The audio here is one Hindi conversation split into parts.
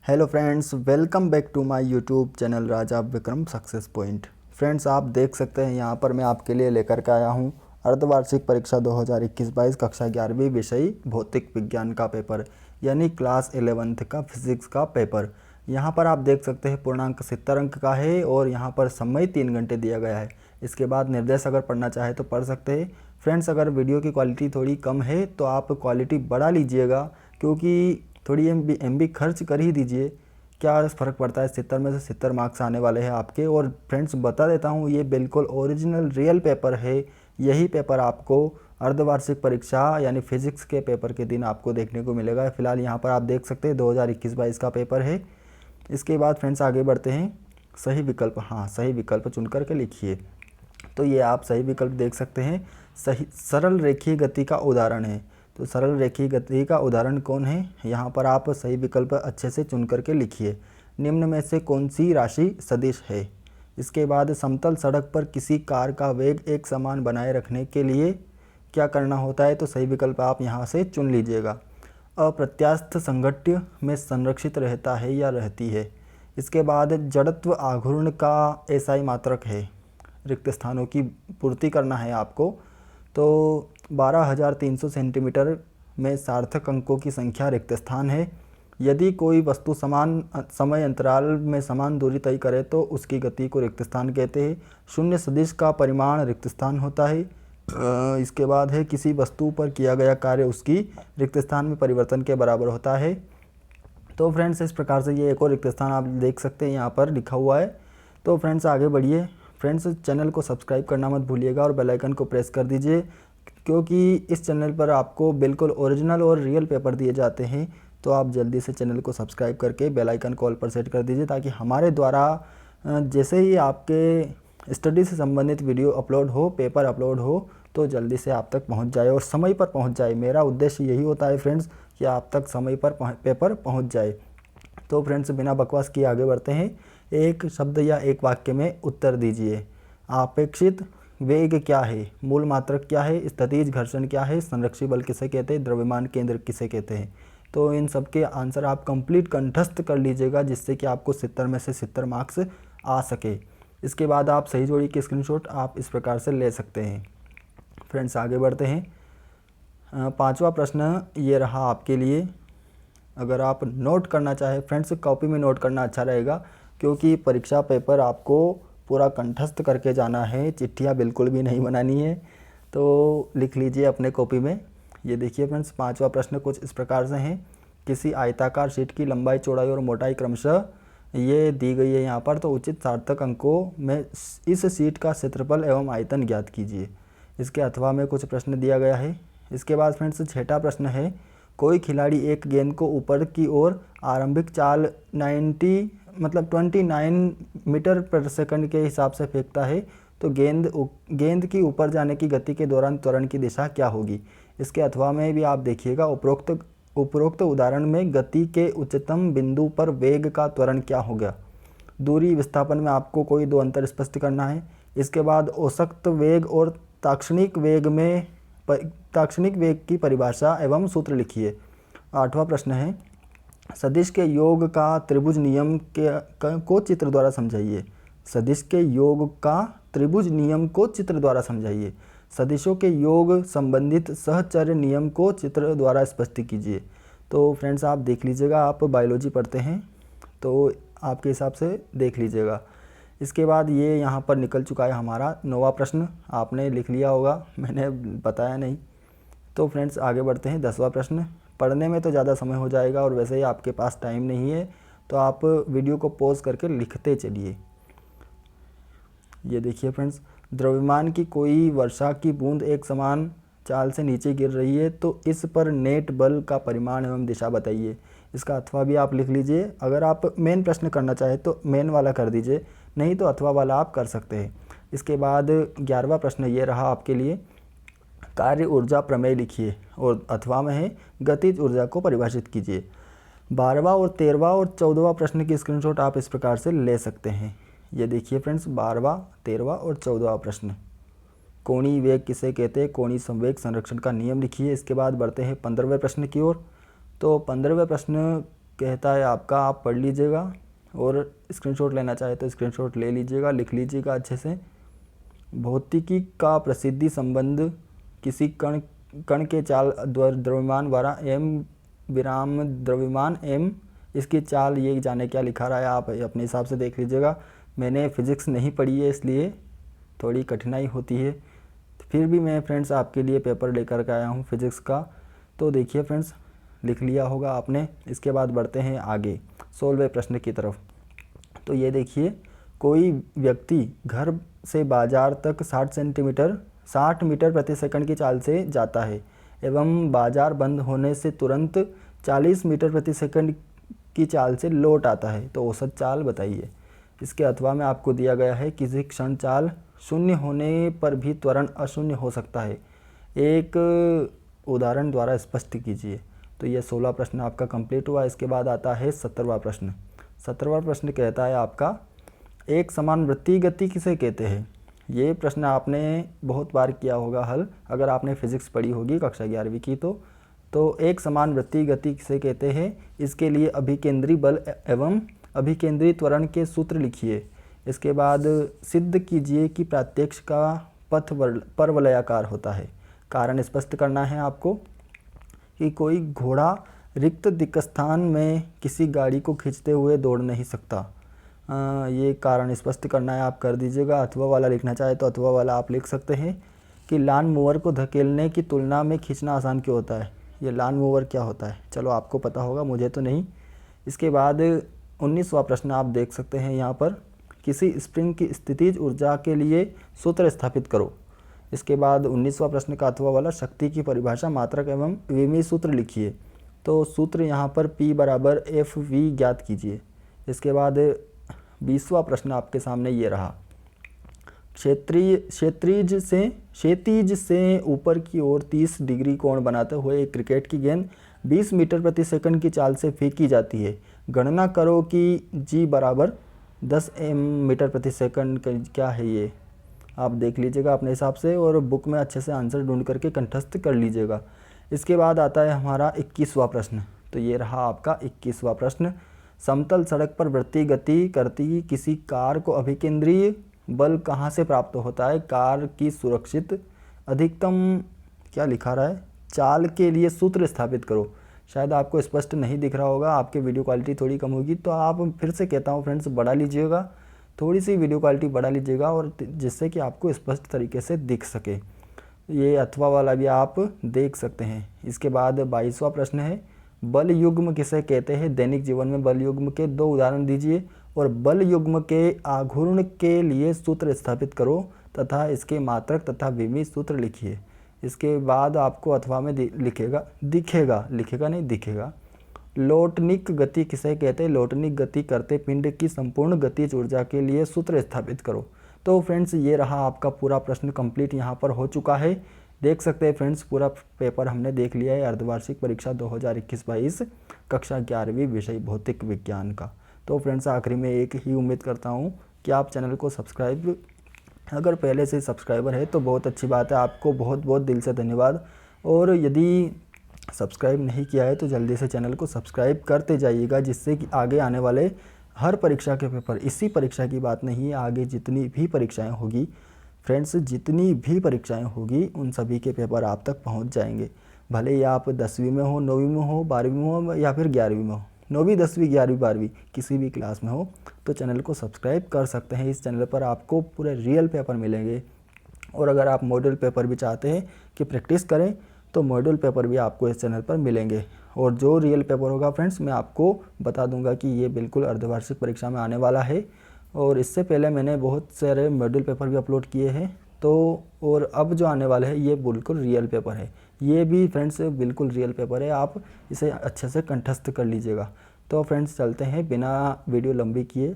Hello friends, welcome back to my YouTube channel Raja Vikram success point. Friends, आप देख सकते हैं यहाँ पर मैं आपके लिए लेकर के आया हूँ अर्धवार्षिक परीक्षा 2021-22 कक्षा 11वीं विषय भौतिक विज्ञान का पेपर यानी क्लास 11th का फिजिक्स का पेपर। यहाँ पर आप देख सकते हैं पूर्णांक 70 अंक का है और यहाँ पर समय 3 घंटे दिया गया है। इसके बाद निर्देश अगर पढ़ना चाहे तो पढ़ सकते हैं। फ्रेंड्स, अगर वीडियो की क्वालिटी थोड़ी कम है तो आप क्वालिटी बढ़ा लीजिएगा, क्योंकि थोड़ी एम बी खर्च कर ही दीजिए। क्या फ़र्क पड़ता है, 70 में से 70 मार्क्स आने वाले हैं आपके। और फ्रेंड्स बता देता हूँ, ये बिल्कुल ओरिजिनल रियल पेपर है। यही पेपर आपको अर्धवार्षिक परीक्षा यानी फिजिक्स के पेपर के दिन आपको देखने को मिलेगा। फिलहाल यहाँ पर आप देख सकते हैं 2021-22 का पेपर है। इसके बाद फ्रेंड्स आगे बढ़ते हैं। सही विकल्प, हाँ सही विकल्प चुन करके लिखिए। तो ये आप सही विकल्प देख सकते हैं। सही सरल रेखीय गति का उदाहरण है। तो सरल रेखीय गति का उदाहरण कौन है, यहाँ पर आप सही विकल्प अच्छे से चुन करके लिखिए। निम्न में से कौन सी राशि सदिश है। इसके बाद समतल सड़क पर किसी कार का वेग एक समान बनाए रखने के लिए क्या करना होता है। तो सही विकल्प आप यहाँ से चुन लीजिएगा। अप्रत्यास्थ संघट्य में संरक्षित रहता है या रहती है। इसके बाद जड़त्व आघूर्ण का एसआई मात्रक है। रिक्त स्थानों की पूर्ति करना है आपको। तो 12,300 सेंटीमीटर में सार्थक अंकों की संख्या रिक्त स्थान है। यदि कोई वस्तु समान समय अंतराल में समान दूरी तय करे तो उसकी गति को रिक्त स्थान कहते हैं। शून्य सदिश का परिमाण रिक्त स्थान होता है। इसके बाद है किसी वस्तु पर किया गया कार्य उसकी रिक्त स्थान में परिवर्तन के बराबर होता है। तो फ्रेंड्स इस प्रकार से ये एक और रिक्त स्थान आप देख सकते हैं यहाँ पर लिखा हुआ है। तो फ्रेंड्स आगे बढ़िए। फ्रेंड्स चैनल को सब्सक्राइब करना मत भूलिएगा और बेल आइकन को प्रेस कर दीजिए, क्योंकि इस चैनल पर आपको बिल्कुल ओरिजिनल और रियल पेपर दिए जाते हैं। तो आप जल्दी से चैनल को सब्सक्राइब करके बेल आइकन कॉल पर सेट कर दीजिए, ताकि हमारे द्वारा जैसे ही आपके स्टडी से संबंधित वीडियो अपलोड हो, पेपर अपलोड हो, तो जल्दी से आप तक पहुंच जाए और समय पर पहुंच जाए। मेरा उद्देश्य यही होता है फ्रेंड्स कि आप तक समय पर पेपर पहुंच जाए। तो फ्रेंड्स बिना बकवास किए आगे बढ़ते हैं। एक शब्द या एक वाक्य में उत्तर दीजिए। अपेक्षित वेग क्या है, मूल मात्रक क्या है, स्थितिज घर्षण क्या है, संरक्षी बल किसे कहते हैं, द्रव्यमान केंद्र किसे कहते हैं। तो इन सब के आंसर आप कंप्लीट कंठस्थ कर लीजिएगा, जिससे कि आपको 70 में से 70 मार्क्स आ सके। इसके बाद आप सही जोड़ी की स्क्रीनशॉट आप इस प्रकार से ले सकते हैं। फ्रेंड्स आगे बढ़ते हैं। पांचवा प्रश्न ये रहा आपके लिए। अगर आप नोट करना चाहें फ्रेंड्स, कॉपी में नोट करना अच्छा रहेगा, क्योंकि परीक्षा पेपर आपको पूरा कंठस्थ करके जाना है। चिट्ठियाँ बिल्कुल भी नहीं बनानी है। तो लिख लीजिए अपने कॉपी में। ये देखिए फ्रेंड्स, पांचवा प्रश्न कुछ इस प्रकार से हैं। किसी आयताकार शीट की लंबाई, चौड़ाई और मोटाई क्रमशः ये दी गई है यहाँ पर। तो उचित सार्थक अंकों में इस शीट का क्षेत्रफल एवं आयतन ज्ञात कीजिए। इसके अथवा में कुछ प्रश्न दिया गया है। इसके बाद फ्रेंड्स छठा प्रश्न है। कोई खिलाड़ी एक गेंद को ऊपर की ओर आरंभिक चाल 29 मीटर पर सेकंड के हिसाब से फेंकता है, तो गेंद की ऊपर जाने की गति के दौरान त्वरण की दिशा क्या होगी। इसके अथवा में भी आप देखिएगा, उपरोक्त उदाहरण में गति के उच्चतम बिंदु पर वेग का त्वरण क्या होगा। दूरी विस्थापन में आपको कोई दो अंतर स्पष्ट करना है। इसके बाद औसत वेग और ताक्षणिक वेग की परिभाषा एवं सूत्र लिखिए। आठवां प्रश्न है। सदिश के योग का त्रिभुज नियम को चित्र द्वारा समझाइए। सदिश के योग का त्रिभुज नियम को चित्र द्वारा समझाइए। सदिशों के योग संबंधित सहचर्य नियम को चित्र द्वारा स्पष्ट कीजिए। तो फ्रेंड्स आप देख लीजिएगा, आप बायोलॉजी पढ़ते हैं तो आपके हिसाब से देख लीजिएगा। इसके बाद ये यहाँ पर निकल चुका है हमारा 9वां प्रश्न। आपने लिख लिया होगा, मैंने बताया नहीं। तो फ्रेंड्स आगे बढ़ते हैं। 10वां प्रश्न। पढ़ने में तो ज़्यादा समय हो जाएगा और वैसे ही आपके पास टाइम नहीं है, तो आप वीडियो को पॉज करके लिखते चलिए। ये देखिए फ्रेंड्स, द्रव्यमान की कोई वर्षा की बूंद एक समान चाल से नीचे गिर रही है, तो इस पर नेट बल का परिमाण एवं दिशा बताइए। इसका अथवा भी आप लिख लीजिए। अगर आप मेन प्रश्न करना चाहे तो मेन वाला कर दीजिए, नहीं तो अथवा वाला आप कर सकते हैं। इसके बाद 11वां प्रश्न ये रहा आपके लिए। कार्य ऊर्जा प्रमेय लिखिए और अथवा में है गतिज ऊर्जा को परिभाषित कीजिए। 12वां और 13वां और 14वां प्रश्न की स्क्रीनशॉट आप इस प्रकार से ले सकते हैं। ये देखिए फ्रेंड्स, 12वां, 13वां और 14वां प्रश्न। कोणीय वेग किसे कहते हैं, कोणीय संवेग संरक्षण का नियम लिखिए। इसके बाद बढ़ते हैं 15वें प्रश्न की ओर। तो 15वें प्रश्न कहता है आपका, आप पढ़ लीजिएगा और स्क्रीनशॉट लेना चाहे तो स्क्रीनशॉट ले लीजिएगा, लिख लीजिएगा अच्छे से। भौतिकी का प्रसिद्धि संबंध किसी कण कण के चाल द्रव्यमान द्वारा एम विराम द्रव्यमान एम, इसकी चाल ये जाने क्या लिखा रहा है, आप अपने हिसाब से देख लीजिएगा। मैंने फिज़िक्स नहीं पढ़ी है इसलिए थोड़ी कठिनाई होती है, फिर भी मैं फ्रेंड्स आपके लिए पेपर लेकर के आया हूँ फिज़िक्स का। तो देखिए फ्रेंड्स, लिख लिया होगा आपने। इसके बाद बढ़ते हैं आगे 16वें प्रश्न की तरफ। तो ये देखिए, कोई व्यक्ति घर से बाजार तक 60 मीटर प्रति सेकंड की चाल से जाता है एवं बाजार बंद होने से तुरंत 40 मीटर प्रति सेकंड की चाल से लौट आता है, तो औसत चाल बताइए। इसके अथवा में आपको दिया गया है, किसी क्षण चाल शून्य होने पर भी त्वरण अशून्य हो सकता है, एक उदाहरण द्वारा स्पष्ट कीजिए। तो ये 16 प्रश्न आपका कंप्लीट हुआ। इसके बाद आता है 17वां प्रश्न। 17वां प्रश्न कहता है आपका, एक समान वृत्तीय गति किसे कहते हैं। ये प्रश्न आपने बहुत बार किया होगा हल, अगर आपने फिजिक्स पढ़ी होगी कक्षा 11वीं की तो एक समान वृत्तीय गति किसे कहते हैं, इसके लिए अभिकेंद्री बल एवं अभिकेंद्री त्वरण के सूत्र लिखिए। इसके बाद सिद्ध कीजिए कि प्रत्यक्ष का पथ परवलयाकार होता है। कारण स्पष्ट करना है आपको कि कोई घोड़ा रिक्त दिक्स्थान में किसी गाड़ी को खींचते हुए दौड़ नहीं सकता। ये कारण स्पष्ट करना है, आप कर दीजिएगा। अथवा वाला लिखना चाहे तो अथवा वाला आप लिख सकते हैं कि लान मूवर को धकेलने की तुलना में खींचना आसान क्यों होता है। ये लान मूवर क्या होता है, चलो आपको पता होगा, मुझे तो नहीं। इसके बाद 19वां प्रश्न आप देख सकते हैं यहाँ पर, किसी स्प्रिंग की स्थितिज ऊर्जा के लिए सूत्र स्थापित करो। इसके बाद 19वां प्रश्न का अथवा वाला, शक्ति की परिभाषा, मात्रक एवं विमीय सूत्र लिखिए। तो सूत्र यहाँ पर P बराबर FV ज्ञात कीजिए। इसके बाद 20वां प्रश्न आपके सामने ये रहा, क्षैतिज से ऊपर की ओर 30 डिग्री कोण बनाते हुए एक क्रिकेट की गेंद 20 मीटर प्रति सेकंड की चाल से फेंकी जाती है। गणना करो कि G बराबर 10 मीटर प्रति सेकंड क्या है। ये आप देख लीजिएगा अपने हिसाब से और बुक में अच्छे से आंसर ढूंढ करके कंठस्थ कर लीजिएगा। इसके बाद आता है हमारा 21वां प्रश्न। तो ये रहा आपका 21वां प्रश्न, समतल सड़क पर वृत्तीय गति करती किसी कार को अभिकेंद्रीय बल कहाँ से प्राप्त होता है। कार की सुरक्षित अधिकतम क्या लिखा रहा है, चाल के लिए सूत्र स्थापित करो। शायद आपको स्पष्ट नहीं दिख रहा होगा, आपकी वीडियो क्वालिटी थोड़ी कम होगी, तो आप फिर से कहता हूँ फ्रेंड्स, बढ़ा लीजिएगा, थोड़ी सी वीडियो क्वालिटी बढ़ा लीजिएगा और जिससे कि आपको स्पष्ट तरीके से दिख सके। ये अथवा वाला भी आप देख सकते हैं। इसके बाद 22वां प्रश्न है, बल युग्म किसे कहते हैं। दैनिक जीवन में बल युग्म के 2 उदाहरण दीजिए और बल युग्म के आघूर्ण के लिए सूत्र स्थापित करो तथा इसके मात्रक तथा विमीय सूत्र लिखिए। इसके बाद आपको अथवा में दिखेगा लोटनिक गति किसे कहते हैं। लोटनिक गति करते पिंड की संपूर्ण गतिज ऊर्जा के लिए सूत्र स्थापित करो। तो फ्रेंड्स, ये रहा आपका पूरा प्रश्न कंप्लीट यहाँ पर हो चुका है। देख सकते हैं फ्रेंड्स, पूरा पेपर हमने देख लिया है अर्धवार्षिक परीक्षा 2021-22 कक्षा 11वीं विषय भौतिक विज्ञान का। तो फ्रेंड्स, आखिरी में एक ही उम्मीद करता हूँ कि आप चैनल को सब्सक्राइब, अगर पहले से सब्सक्राइबर है तो बहुत अच्छी बात है, आपको बहुत बहुत दिल से धन्यवाद। और यदि सब्सक्राइब नहीं किया है तो जल्दी से चैनल को सब्सक्राइब करते जाइएगा, जिससे कि आगे आने वाले हर परीक्षा के पेपर, इसी परीक्षा की बात नहीं है, आगे जितनी भी परीक्षाएं होगी फ्रेंड्स, जितनी भी परीक्षाएं होगी उन सभी के पेपर आप तक पहुंच जाएंगे। भले ही आप 10वीं में हो, 9वीं में हो, 12वीं में हो या फिर 11वीं में हो, 9वीं 10वीं 11वीं 12वीं किसी भी क्लास में हो, तो चैनल को सब्सक्राइब कर सकते हैं। इस चैनल पर आपको पूरे रियल पेपर मिलेंगे। और अगर आप मॉडल पेपर भी चाहते हैं कि प्रैक्टिस करें तो मॉडल पेपर भी आपको इस चैनल पर मिलेंगे। और जो रियल पेपर होगा फ्रेंड्स, मैं आपको बता दूंगा कि ये बिल्कुल अर्धवार्षिक परीक्षा में आने वाला है। और इससे पहले मैंने बहुत सारे मॉडल पेपर भी अपलोड किए हैं, तो और अब जो आने वाले हैं ये बिल्कुल रियल पेपर है। ये भी फ्रेंड्स बिल्कुल रियल पेपर है, आप इसे अच्छे से कंठस्थ कर लीजिएगा। तो फ्रेंड्स, चलते हैं बिना वीडियो लंबी किए,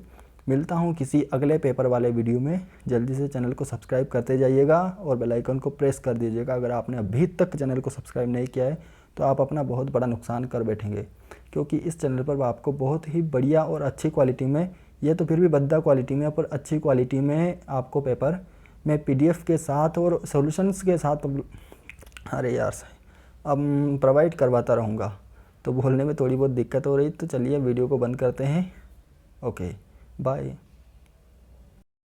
मिलता हूँ किसी अगले पेपर वाले वीडियो में। जल्दी से चैनल को सब्सक्राइब करते जाइएगा और बेल आइकन को प्रेस कर दीजिएगा। अगर आपने अभी तक चैनल को सब्सक्राइब नहीं किया है तो आप अपना बहुत बड़ा नुकसान कर बैठेंगे, क्योंकि इस चैनल पर आपको बहुत ही बढ़िया और अच्छी क्वालिटी में, ये तो फिर भी भद्दा क्वालिटी में पर अच्छी क्वालिटी में आपको पेपर मैं PDF के साथ और सॉल्यूशंस के साथ, अरे यार, अब प्रोवाइड करवाता रहूँगा। तो बोलने में थोड़ी बहुत दिक्कत हो रही। तो चलिए वीडियो को बंद करते हैं। Okay bye.